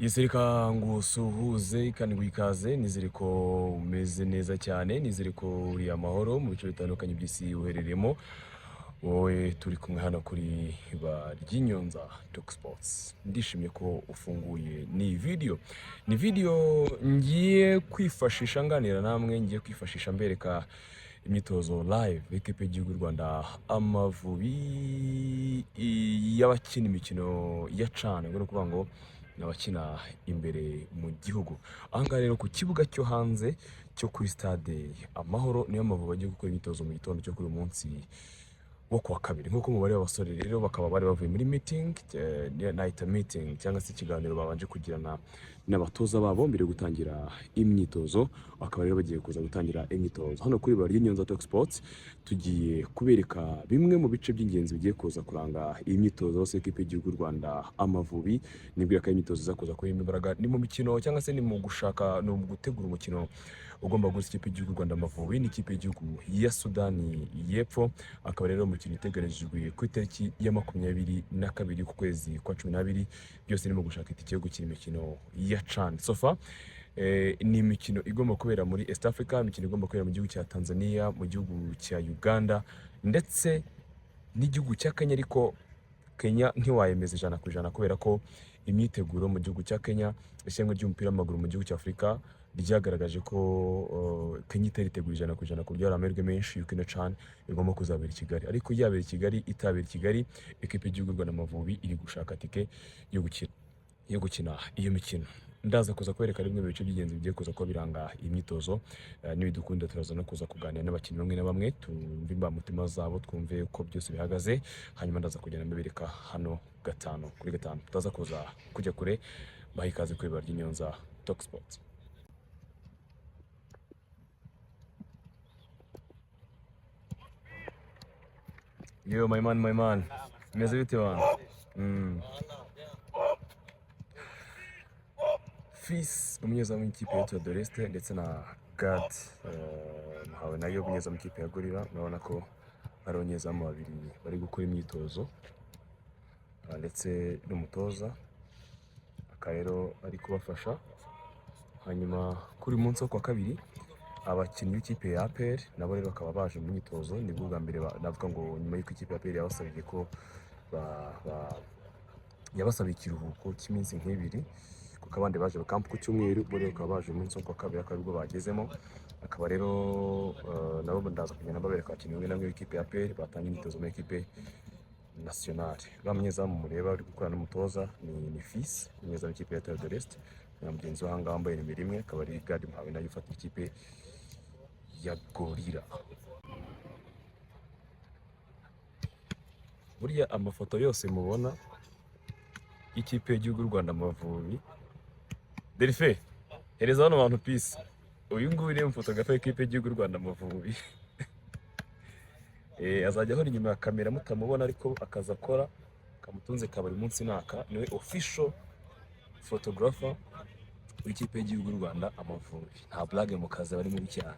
Yizirika ngo suhuze kandi ngo ikaze nizere ko umeze neza cyane, nizere ko uri amahoro mu bice bitandukanye by'isi uherereyemo. Wowe turi kumwe hano kuri Ry'inyonza Talk Sports. Ndishimye ko ufunguye ni video ngiye kwifashisha nganira namwe, ngiye kwifashisha mbereka imyitozo live equipe y'igihugu Rwanda Amavubi y'abakina imikino ya CHAN, ngo kuvuga ngo n'abakina imbere mu gihugu. Ahangaha rero ku kibuga cyo hanze cyo kuri stade Amahoro niyo Amavubi agiye gukora imyitozo mu gitondo cyo kuri uyu munsi wo kuwa kabiri. Nk'uko mubare w'abasore rero bakaba bari bavuye muri meeting, night meeting cyangwa se ikiganiro babanje kugirana n'abatoza babo mbere yo gutangira imyitozo. Bakaba rero bagiye kuza gutangira imyitozo hano kuri Ry'inyonza Talk Sports. Tugiye kubereka bimwe mu bice by'ingenzi bigiye kuza kuranga iyi myitozo yose equipe y'igihugu Rwanda Amavubi. Nibwira ko imyitozo izakuza kurimo imbaraga ni mu mikino cyangwa se ni mu gutegura umukino ugomba gusa ikipe y'igihugu Rwanda Amavubi n'ikipe y'igihugu ya Sudani y'Epfo. Akaba rero umukino utegerejwe ku itariki ya 22 ku kwezi kwa 12. Byose ni mu gushaka itike yo gukina imikino ya CHAN. Sofa ni imikino igomba kubera muri East Africa, imikino igomba kubera mu gihugu cya Tanzania, mu gihugu cya Uganda ndetse n'igihugu cya Kenya, ariko Kenya ntiwayemeza 100% kubera ko imyiteguro mu gihugu cya Kenya, ishyanga ry'umupira w'amaguru mu gihugu cya Afurika ryagaragaje ko Kenya itaritegura 100% ku buryo hari amahirwe menshi yuko ino CHAN igomba kuzabera i Kigali. Ariko yabera i Kigali itabera i Kigali, equipe y'igihugu Rwanda Amavubi iri gushaka tike yo gukina iyo mikino. Ndaza kuza kwereka rimwe mu bice by'ingenzi bigiye kuza ko biranga iyi myitozo. Nibidukunda turaza no kuza kuganira n'abakinnyi bamwe na bamwe, tumve imbamutima zabo, twumve uko byose bihagaze, hanyuma ndaza kugenda mbereka hano 5 kuri 5. Tutaza kuza kujya kure, baha ikaze kuri Ry'inyonza Talk Sports. Yo my man, meze bite bana? Fils umunyezamu w'ikipe ya Etoile de l'Est ndetse na Gad Muhawe nayo umunyezamu w'ikipe ya Gorilla. Urabona ko ari abanyezamu babiri bari gukora imyitozo ndetse n'umutoza akarero ari kubafasha. Hanyuma kuri munsi wo kwa kabiri abakinnyi b'ikipe ya APR nabo rero bakaba baje mu myitozo. Nibwo bwa mbere navuga ngo nyuma y'uko ikipe ya APR yabasabiye ko yabasabiye ikiruhuko cy'iminsi nk'ibiri, kuko abandi baje bakampu ku cyumweru, bo rero bakaba baje umunsi wo kwa kabiri akaba aribwo bagezemo. Akaba rero nabo ndaza kugenda babereka abakinnyi bamwe na bamwe b'ikipe ya APR batangiye imyitozo muri equipe nationale. Bamunyezamu mureba ari gukorana n'umutoza ni Fils umunyezamu w'ikipe ya Etoile de l'Est, na mugenzi we ahangaha wambaye nimero 1 akaba ari Gad Muhawe nayo ufata ikipe ya Gorilla. Buriya amafoto yose mubona ikipe y'igihugu Rwanda Amavubi, Derife hereza hano abantu peace. Uyu nguyu ni umufotografa w'ikipe y'igihugu Rwanda Amavubi. Azajya ahora inyuma ya kamera mutamubona, ariko akaza akora kamutunze kabari munsi naka, niwe official photographer w'ikipe y'igihugu Rwanda Amavubi. Nta blague mu kazi bari muri cyane.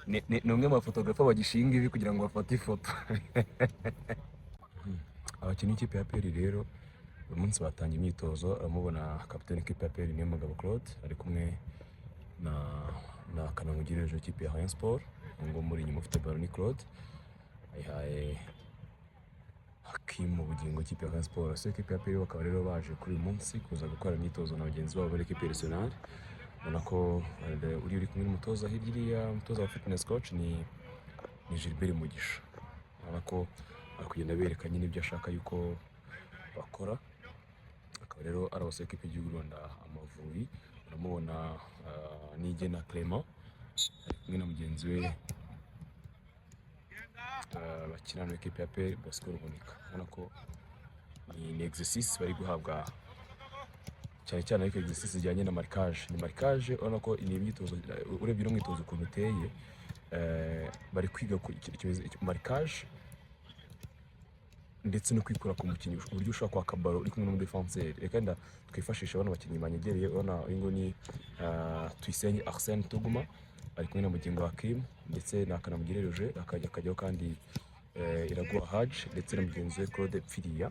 Ni umwe mu bafotografa bagishinga ibi kugira ngo bafate ifoto. Abakinnyi b'ikipe ya APR rero uyu munsi batangiye imyitozo. Aramubona kapiteni w'ikipe ya APR Niyomugabo Claude ari kumwe na kanamugirije w'ikipe ya Rayon Sport, ngo muri inyuma ufite ballon ni Claude, ayihaye Hakim Bugingo w'ikipe ya Rayon Sport. So ikipe ya APR bakaba rero baje kuri uyu munsi kuza gukora imyitozo na bagenzi babo muri equipe nationale. Ubona ko uri kumwe n'umutoza hirya, umutoza wa fitness coach ni Gilbert Mugisha. Ubona ko ari kugenda bereka nyine ibyo ashaka yuko bakora. Akaba rero ari abasore equipe y'igihugu Rwanda Amavubi. Uramubona Nigena Clement ari kumwe na mugenzi we bakina na equipe ya APR Bosco Rubonika. Ubona ko ni exercice bari guhabwa cyane cyane, ariko exercice zijyanye na marquage. Ni marquage, urabona ko ni imyitozo urebye no mwitozo ukuntu uteye, bari kwiga ku marquage ndetse no kwikura ku mukinnyi uburyo ushaka kwaka ballon uri kumwe n'umudefenseur. Reka twifashisha bano bakinnyi banyegereye. Urabona uyu ngo ni Tuyisenge Arsène Tuguma ari kumwe na mugenzi wa Hakim ndetse na Kanamugire Roger, akajyaho kandi Iraguha Hadj ndetse na mugenzi we Claude Pfiria.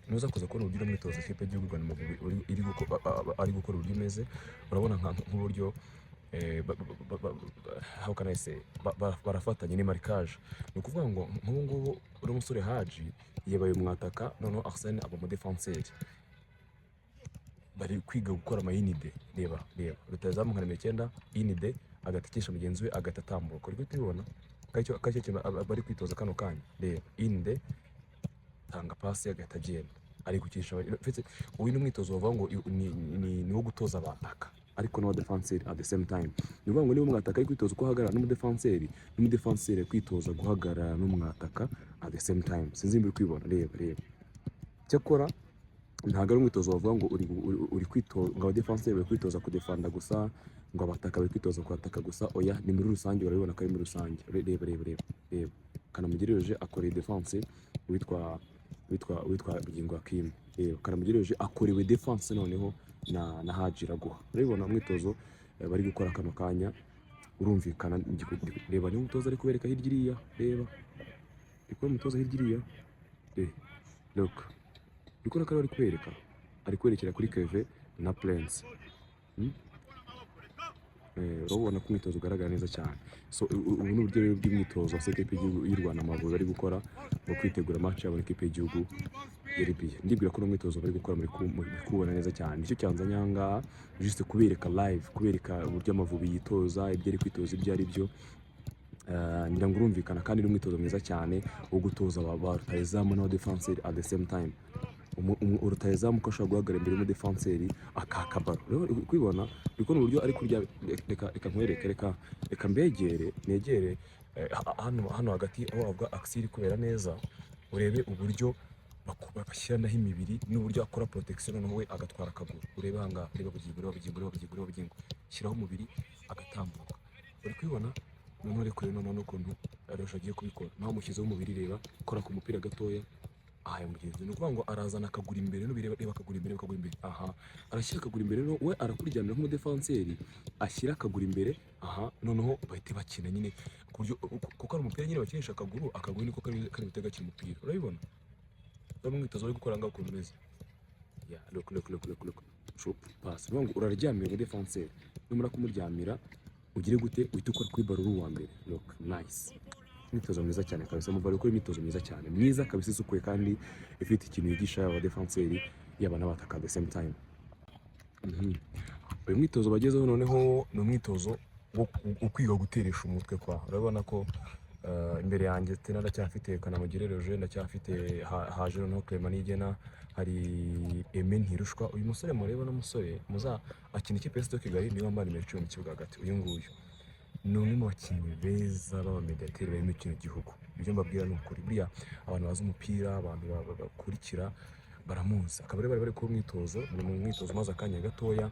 nuza kuza kubona uburyo umwitozo ikipe y'igihugu y'u Rwanda Amavubi ari gukora uburyo umeze, urabona nk'uburyo how can I say, barafatanye ni marikage. Ni ukuvuga ngo nk'ubu ngubu uri umusore Haji yabaye umwataka, noneho Arsene aba umudefanseri, bari kwiga gukora amayinide. Reba rutazamu nka nimero 9 inide agatikisha mugenzi we agatatambuka, uri kubibona kacyo kintu bari kwitoza kano kanya. Reba inide tanga pasi agatagenda, ari gukisha uyu ni umwitozo bavuga ngo ni wo gutoza abataka ariko no defenseur at the same time. Ni ukuvuga ngo niba umwataka ari kwitoza uko ahagarara n'umudefanseri kwitoza guhagarara n'umwataka at the same time. Sinzi mbiri kwibona. Reba cyakora ntabwo ari umwitozo bavuga ngo uri kwitoza ngo abadefenseri bari kwitoza kudefanda gusa, ngo abataka bari kwitoza kwataka gusa. Oya, ni muri rusange, urabibona ko ari muri rusange. Reba Kanamugireje akoreye defense witwa Bugingo Hakim. Kanamugireje akorewe defense noneho na Haji Iraguha. Urabibona umwitozo bari gukora kano kanya, urumvikana. Reba ni umutoza ari kubereka hirya iriya. Reba iko umutoza hirya iriya. Look bikora ko ari kwerekera kuri Keve na Prince. Urabona ko umwitozo ugaragara neza cyane. So ubu ni uburyo rero bw'imyitozo ikipe y'u Rwanda Amavubi bari gukora mu kwitegura match yabo n'ikipe y'igihugu ya Libya. Ndibwira ko umwitozo bari gukora muri kubona neza cyane. Nicyo cyanzanye ahangaha juste kubereka live, kubereka uburyo Amavubi yitoza, ibyo ari kwitoza ibyo ari byo. Ngira ngo urumvikana kandi ni umwitozo mwiza cyane wo gutoza ba rutahizamu na defenseur at the same time. Rutahizamu ko ashobora guhagarara imbere y'umudefenseri akakabaro. Rero kwibona biko n'uburyo ari kurya. Reka nkwereke, reka negere hano hagati aho bavuga axe iri kubera neza, urebe uburyo bashyiranaho imibiri n'uburyo akora protection, noneho we agatwara akaguru. Urebe hanga, reba bugingo shyiraho umubiri agatambuka. Uri kwibona noneho reko noneho ukuntu arusha agiye kubikora, naho mushyizeho umubiri. Reba kora ku mupira gatoya. Aha mugenzi, ni ukuvuga ngo arazana akaguru imbere, reba akaguru imbere. Aha arashyira akaguru imbere, no we arakuryamira nk'umudefenseri ashyira akaguru imbere. Aha noneho bahite bakina nyine kuko ari umupira nyine bakinisha akaguru niko kari butega kiri umupira. Urabibona no mwitozo bari gukora ngaho ukuntu umeze. Look shop pass. Ngo uraryamira umudefenseri, numara kumuryamira ugire gute uhita ukora kuri baro wa mbere. Look nice, imyitozo myiza cyane kabisa. Muvare gukora imyitozo myiza cyane, myiza kabisa, isukuye kandi ifite ikintu yigisha aba defenseri yaba n'abataka at the same time. Uyu mwitozo bagezeho noneho ni umwitozo wo kwiga guteresha umutwe kwa. Urabona ko imbere yanjye tena ndacyafite Kanamugireje, ndacyafite Haje noneho Clement Nigena, hari Aime Ntirushwa. Uyu musore mureba n'umusore muza akina ikipe ya Kigali, niwe wambaye nimero 10 mu kibuga hagati. Uyu nguyu ni umwe mu bakinnyi beza b'abamediateri bari mu kino gihugu. Ibyo mbabwira ni ukuri, buriya abantu bazi umupira, abantu bakurikira baramuzi. Akaba bari ku mwitozo, ni mu mwitozo maze akanya gatoya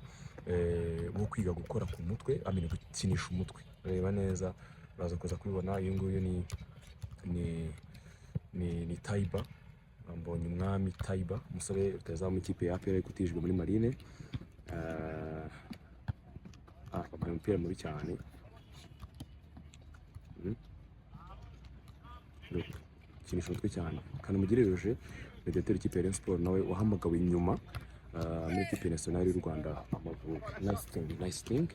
wo kwiga gukora ku mutwe, amenya gukinisha umutwe. Reba neza uraza kuza kubibona. Uyu nguyu ni Taiba, mbonye umwami Taiba, umusore utazamu ikipe ya APR kutijwe muri Marine. Bambaye umupira mubi cyane. Kinisha umutwe cyane. Kanamugireje mediateur ikipe ya Rayon Sport, nawe wahamagawe inyuma muri ikipe nationale y'u Rwanda Amavubi. Nice thing.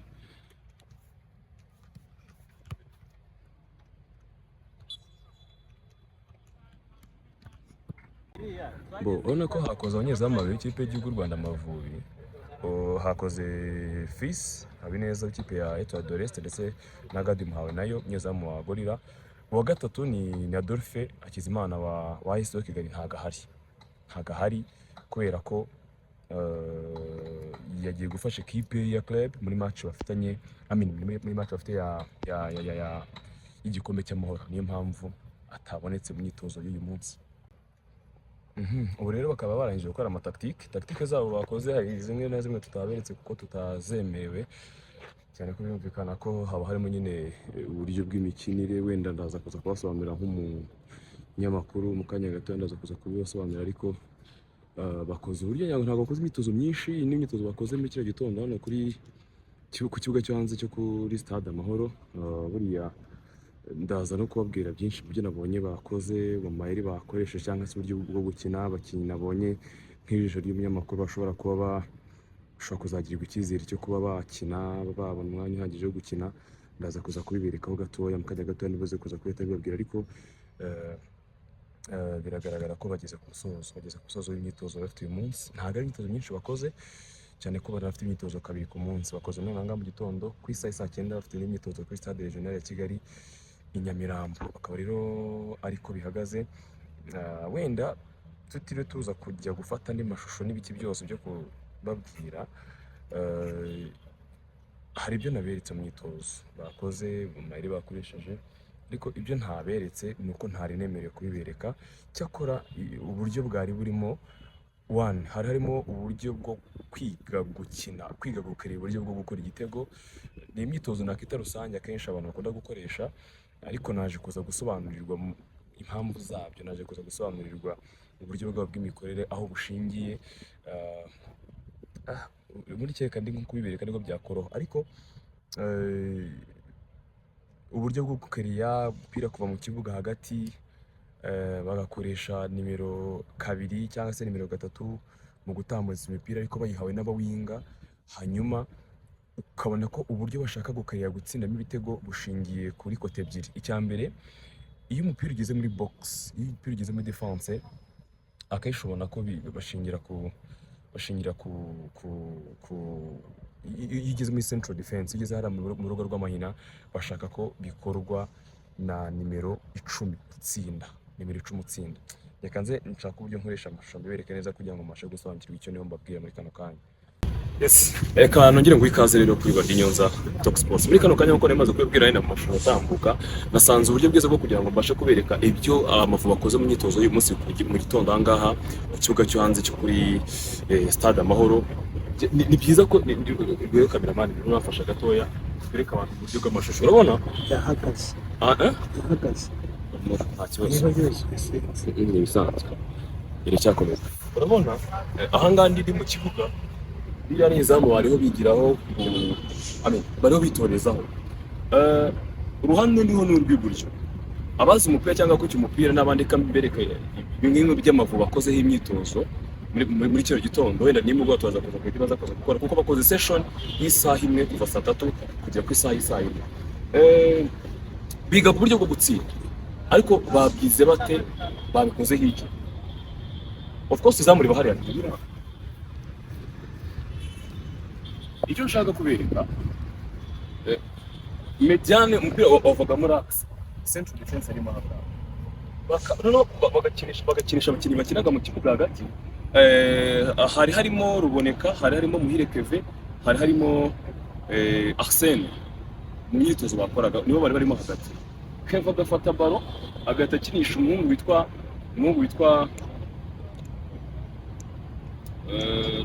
Urabona ko hakoze abanyezamu babiri ikipe y'igihugu y'u Rwanda Amavubi. Hakoze Fils Habineza w'ikipe ya Etoile de l'Est ndetse na Gadi Muhawe nayo umunyezamu wa Gorilla. Uwa gatatu ni Adolphe Hakizimana wa AS Kigali. Ntago ahari kubera ko yagiye gufasha ikipe ya club muri match bafitanye, muri match bafite ya igikombe cy'amahoro. Niyo mpamvu atabonetse mu myitozo y'uyu munsi. Ubu rero bakaba barangije gukora tactique zabo bakoze. Hari zimwe na zimwe tutaberetse kuko tutazemerewe cyane, ko byumvikana ko haba harimo nyine uburyo bw'imikinire. Wenda ndaza kuza kubasobanurira nk'umunyamakuru mu kanya gato, ndaza kuza kubibasobanurira. Ariko bakoze uburyo ntabwo bakoze imyitozo myinshi. Iyi ni imyitozo bakoze muri kino gitondo hano ku kibuga cyo hanze cyo kuri Stade Amahoro. Buriya ndaza no kubabwira byinshi mu byo nabonye bakoze, mu mayeri bakoresheje cyangwa se uburyo bwo gukina. Abakinnyi nabonye nk'ijisho ry'umunyamakuru bashobora kuzagirirwa icyizere cyo kuba bakina, babona umwanya uhagije wo gukina. Ndaza kuza kubiberekaho gatoya, mu kanya gatoya nibuze kuza kuhita bibabwira, ariko biragaragara ko bageze ku musozo w'imyitozo bafite uyu munsi. Ntabwo ari imyitozo myinshi bakoze, cyane ko bari bafite imyitozo kabiri ku munsi. Bakoze nonaha mu gitondo ku isaha saa 9 bafite n'imyitozo kuri stade regional ya Kigali i Nyamirambo. Akaba rero ariko bihagaze. Wenda tutiriwe tuza kujya gufata andi mashusho n'ibiki byose byo kubabwira, hari ibyo naberetse mu myitozo bakoze, mu mayeri bakoresheje, ariko ibyo ntaberetse ni uko ntari nemerewe kubibereka. Cyakora uburyo bwari burimo hari harimo uburyo bwo kwiga gukina, kwiga gukareba uburyo bwo gukora igitego. Ni imyitozo nakita rusange akenshi abantu bakunda gukoresha, ariko naje kuza gusobanurirwa impamvu zabyo, naje kuza gusobanurirwa uburyo bwabo bw'imikorere aho bushingiye. Muri cyeka ndi nko kubibereka niko byakoroha, ariko uburyo bwo gukariya umupira kuva mu kibuga hagati, bagakoresha nimero 2 cyangwa se nimero 3 mu gutambutsa imipira, ariko bayihawe n'abawinga. Hanyuma ukabona ko uburyo bashaka gukariya gutsindamo ibitego bushingiye kuri kote ebyiri. Icya mbere, iyo umupira ugeze muri box, iyo umupira ugeze muri defense, akenshi ubona ko bashingira ku iyo ugeze muri central defense, ugeze hariya mu rugo rw'amahina, bashaka ko bikorwa na nimero 10 itsinda, nimero 10 utsinda. Reka nze nshaka uburyo nkoresha amashusho mbibereke neza kugira ngo mbashe gusobanukirwa icyo niyo mbabwira muri kano kanya. Yes, reka nongere ngo ikaze rero kuri Nyonza Talk Sports. Muri kano kanya nkuko nemaze kubibwira ari na mashusho atambuka, nasanze uburyo bwiza bwo kugira ngo mbashe kubereka ibyo Amavubi bakoze mu myitozo y'uyu munsi mu gitondo ahangaha ku kibuga cyo hanze cyo kuri Stade Amahoro. Ni byiza ko rwego cameraman runafasha gatoya bereka abantu uburyo bw'amashusho. Urabona yahagaze yahagaze nta kibazo, ni bisanzwe iracyakomeza. Urabona ahangaha ndi mu kibuga, biriya ni izamu bariho bigiraho, bariho bitorezaho. Uruhande niho n'urw'iburyo, abazi umupira cyangwa kuki umupira n'abandi kambereka bimwe by'Amavubi bakozeho imyitozo muri kino gitondo. Wenda nimugwa tuza kuza kwibaza gukora, kuko bakoze session y'isaha imwe kuva saa 3 kugera ku isaha 1. Biga uburyo bwo gutsinda, ariko babwize bate, babikoze hiki. Of course izamu riba hariya. Icyo nshaka kubereka, mediane umupira wavaga muri axe, central defense ari mahanga, bagakinisha abakinnyi bakinaga mu kibuga hagati. Hari harimo Ruboneka, hari harimo Muhire Keve, hari harimo Arsene. Mu myitozo bakoraga nibo bari barimo hagati. Keve agafata baro agahita akinisha umuhungu witwa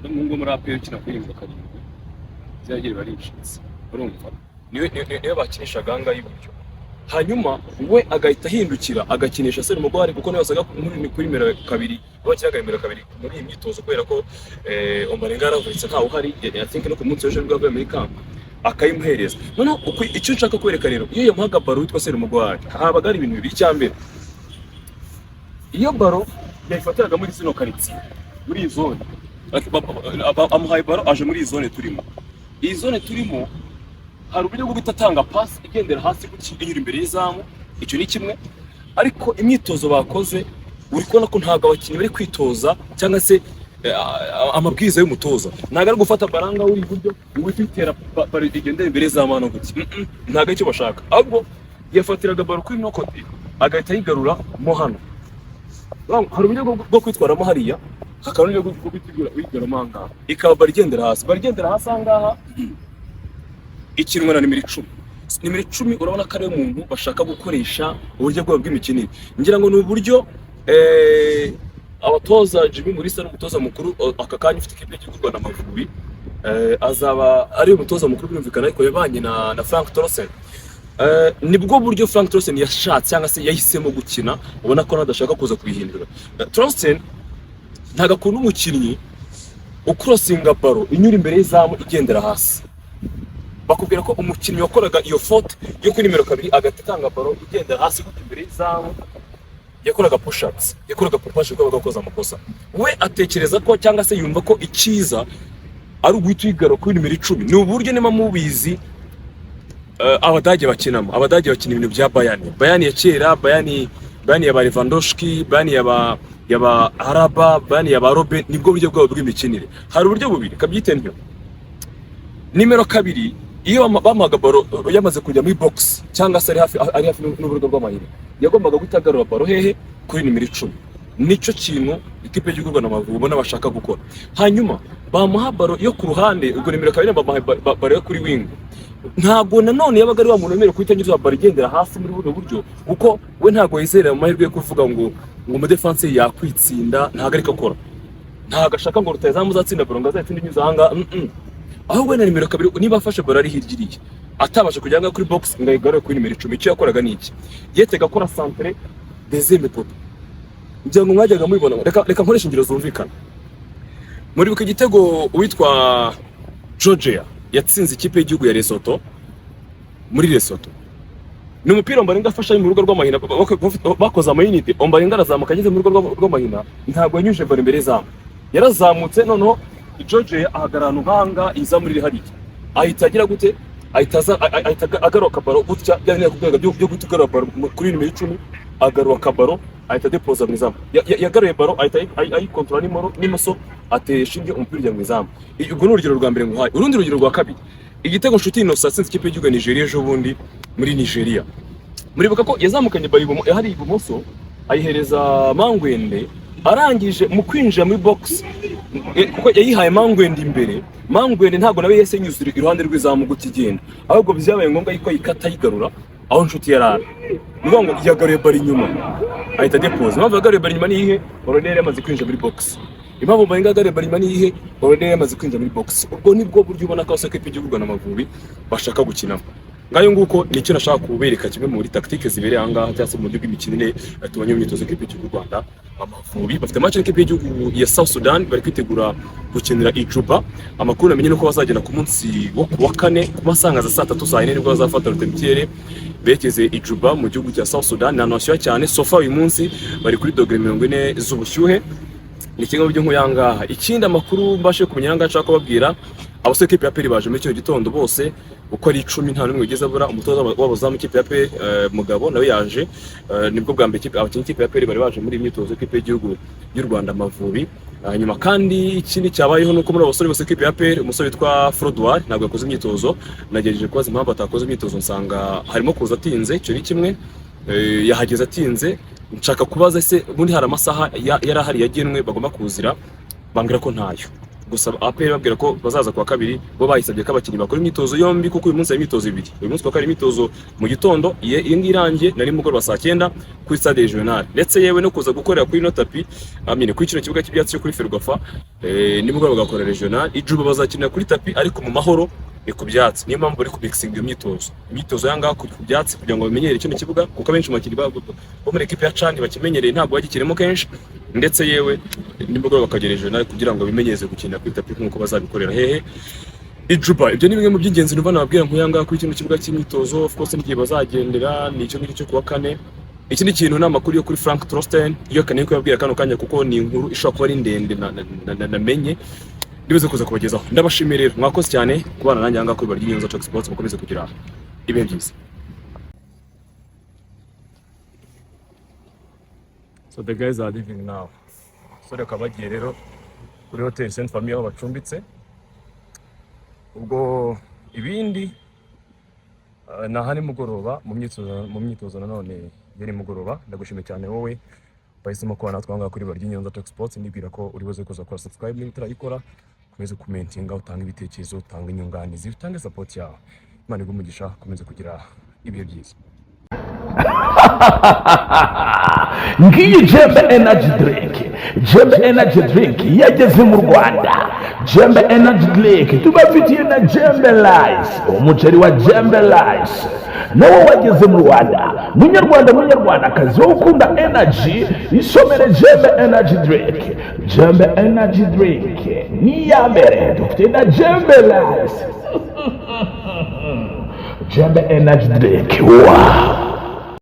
n'umuhungu muri APR ukina kuri 7 byagire barishitse. Urumva niyo bakinishaga anga y'uburyo, hanyuma we agahita ahindukira agakinisha Serumogo, kuko niyo wasaga kuri nimero 2 bakinaga nimero 2 muri iyi myitozo, kubera ko Ombarenga yaravunitse ntawe uhari. I think no ku munsi w'ejo bwa Amerika akayimuhereza. Noneho icyo nshaka kwereka rero, iyo yamuhaga baro witwa Serumogo habaga ari ibintu bibiri. Icya mbere, iyo baro yayifatiraga muri zino karitsiye, muri iyi zone, amuhaye baro aje muri iyi zone turimo. Iyi zone turimo hari uburyo bwo gutatanga pass igendera hasi inyura imbere y'izamu. Icyo ni kimwe, ariko imyitozo bakoze uri kubona ko ntabwo abakinnyi bari kwitoza cyangwa se amabwiriza y'umutoza. Ntabwo ari gufata baranga uri iburyo wifitera baro igendera imbere y'izamu no gutya, ntabwo icyo bashaka. Ahubwo yafatiraga baro kuri no kote agahita yigarura mo hano. Hari uburyo bwo kwitwaramo hariya, hakaba n'uburyo bwo kwitegura wigaramo ahangaha, ikaba baro igendera hasi ahangaha. Ikinwa na nimero 10. Nimero 10 urabona ko ari umuntu bashaka gukoresha uburyo bwabo bw'imikinire. Ngira ngo ni uburyo abatoza Jimmy Mulisa n'umutoza mukuru aka kanya ufite ikipe cy'u Rwanda Amavubi, azaba ari umutoza mukuru byumvikana, ariko yabanye na Frank Torsen. Nibwo buryo Frank Torsen yashatse cyangwa se yahisemo gukina, ubona ko nadashaka kuza kubihindura. Torsen ntago akunda umukinnyi ukrosinga baro inyura imbere y'izamu igendera hasi. bakubwira ko umukinnyi wakoraga iyo faute yo kuri nimero 2 agatanga baro igenda hasi gute imbere y'izamu yakoraga push-ups, yakoraga propage ko bagakoza amakosa. We atekereza ko cyangwa se yumva ko ikiza ari uguhita uyigaro kuri nimero 10. Ni uburyo nema mubizi abadage bakinamo. Abadage bakina ibintu bya Bayern ya kera, Bayern ya ba Lewandowski, Bayern ya ba Araba, Bayern ya ba Robben, nibwo buryo bwabo bw'imikinire. Hari uburyo bubiri kabyitendyo. Nimero 2 iyo bamaga baro yamaze kujya muri box cyangwa se ari hafi n'urugo rw'amahina, yagombaga gutagarura baro hehe kuri nimero 10. Nico kintu ikipe y'Igihugu n'Amavubi ubona bashaka gukora. Hanyuma bamuha baro yo ku ruhande, ubwo nimero 2 bamuha baro yo kuri wing. Ntabwo nanone yabaga ari wa muntu wemerewe kwitangiza baro igendera hasi muri buno buryo, kuko we ntabwo yizera mu mahirwe yo kuvuga ngo mu defense yakwitsinda, ntabwo ariko akora. Ntabwo ashaka ngo rutazamu zatsinda baro ngo azatsinda inyuza hanga. Ahubwo na nimero 2 niba afashe baro ari hirgiriye atabasha kujyanga kuri box ngo ayigarure kuri nimero 10, icyo yakoraga niki yetega akora centre deuxième poto. Ngira ngo mwajyaga mubibona, reka nkoresha ingiro zumvikana. Muri buke igitego witwa Georgia yatsinze ikipe y'Igihugu ya Lesotho muri Lesotho, ni umupira Ombarenga afasha mu rugo rw'amahina, bakoza amayinite. Ombarenga arazamuka ageze mu rugo rw'amahina, ntabwo yanyuje baro imbere zamu, yarazamutse noneho Georgia ahagarana uhanga iza muri hariya, ahita agira gute, ahita agaruka baro gutya byane kubwega byo gutugarura baro kuri nimero 10, agaruka baro ahita deposa mu izamu, yagaruye baro ahita ayikontrola n'imoso ateshinge umupira mu izamu. Ubwo ni urugero rwa mbere nguhaye. Urundi rugero rwa kabiri, igitego Nshuti Innocent atsinze ikipe y'Igihugu Nigeria ejo bundi muri Nigeria. Muribuka ko yazamukanye bari hari ibumoso ayihereza Mangwende, arangije mu kwinjira muri box kuko yayihaye Mangwende imbere. Mangwende ntabwo nawe yese nyuzura iruhande rw'izamu gutigenda, ahubwo byabaye ngombwa yuko yikata yigarura aho Nshuti yarara. Niyo ngo yagaruye bari inyuma ahita deposa. Mpamvu yagaruye bari inyuma nihe Oronere yamaze kwinjira muri box. Impamvu Bayinga yagaruye bari inyuma nihe Oronere yamaze kwinjira muri box. Ubwo nibwo buryo ubona ko ikipe y'Igihugu n'Amavubi bashaka gukinamo. Ngayo nguko nicyo nashaka kubereka kimwe muri tactique zibereye ahangaha cyangwa se mu buryo bw'imikinire tubanye mu myitozo y'ikipe y'Igihugu Rwanda Amavubi. Bafite match y'ikipe y'Igihugu ya South Sudan, bari kwitegura gukinira Ijuba. Amakuru namenye nuko bazagenda ku munsi wo kuwa 4 ku masaha za 3 saa 4 nibwo bazafata rutemitere bekeze Ijuba mu gihugu cya South Sudan. Na nosyo cyane sofa uyu munsi bari kuri dogere 40 z'ubushyuhe. Ni kimwe mu byo nkuyangaha. Ikindi amakuru mbashe kumenya nanga nshaka kubabwira, abose equipe ya PL baje muri cyo gitondo bose uko ari 10 nta numwe ugeze abura. Umutoza wabazamu ikipe ya PL Mugabo nawe yaje, nibwo bwa mbere ikipe abakinyi ikipe ya PL bari baje muri imyitozo ikipe y'Igihugu y'u Rwanda Amavubi. Hanyuma kandi ikindi cyabayeho nuko muri abasore bose ikipe ya PL umusore witwa Frodouard ntabwo yakoze imyitozo. Nagerageje kubaza impamvu atakoze imyitozo, nsanga harimo kuza atinze, cyo ni kimwe. Yahageze atinze, nshaka kubaza se ubundi hari amasaha yarahari yagenwe bagomba kuzira, bambwira ko ntayo. Gusa APR babwira ko bazaza kwa 2 bo bahisabye ko abakinnyi bakora imyitozo yombi, kuko uyu munsi ari imyitozo 2. Uyu munsi kwa kari imyitozo mu gitondo irangiye nari mugoroba saa 9 kuri stade regional, ndetse yewe no kuza gukorera kuri no tapi amine kuri kino kibuga cy'ibyatsi cyo kuri Ferwafa. Ni mugoroba bagakora regional. Ijuba bazakinira kuri tapi ariko mu mahoro ni ku byatsi. Niyo mpamvu bari kubixing iyo imyitozo yanga ku byatsi kugira ngo bamenyere kino kibuga, kuko benshi mu bakiri bo muri equipe ya Chan bakimenyereye ntabwo bagikiremo kenshi, ndetse yewe nimugoroba bakagereje nawe kugira ngo bimenyeze gukina kuri tapi nkuko bazabikorera hehe Ijuba. Ibyo ni bimwe mu by'ingenzi nubana babwira nkuyanga kuri kino kibuga cy'imyitozo. Of course n'igihe bazagendera nicyo ngicyo kuwa 4. Ikindi kintu n'amakuru yo kuri Frank Trosten iyo kaneye kubabwira kano kanya, kuko ni inkuru ishobora kuba ari ndende namenye ndibuze kuza kubagezaho. Ndabashimira rero, mwakoze cyane kubana nanjye ahangaha kuri Barya Inyonza Talk Sports. Mukomeze kugira ibihe byiza. So the guys are leaving now. So reka bagiye rero kuri Hotel Saint Famille aho bacumbitse. Ubwo ibindi na hani mugoroba mu myitozo nanone yari mugoroba. Ndagushimiye cyane wowe bahisemo kubana twanga kuri Barya Inyonza Talk Sports. Nibwira ko uri buze kuza kora subscribe niba utarayikora, komeze commentinga, utanga ibitekerezo, utanga inyunganizi, utange support yawe. Imana igumugisha, komeze kugira ibihe byiza. Ngiyi Jembe Energy Drink. Jembe Energy Drink yageze mu Rwanda. Jembe Energy Drink tubafitiye na Jembe Rice, umuceri wa Jembe Rice nawo wageze mu Rwanda. Munyarwandakazi wo ukunda energy, isomere Jembe Energy Drink. Jembe Energy Drink ni ya mbere dufite na Jembe Rice. Jembe Energy Drink. Wow.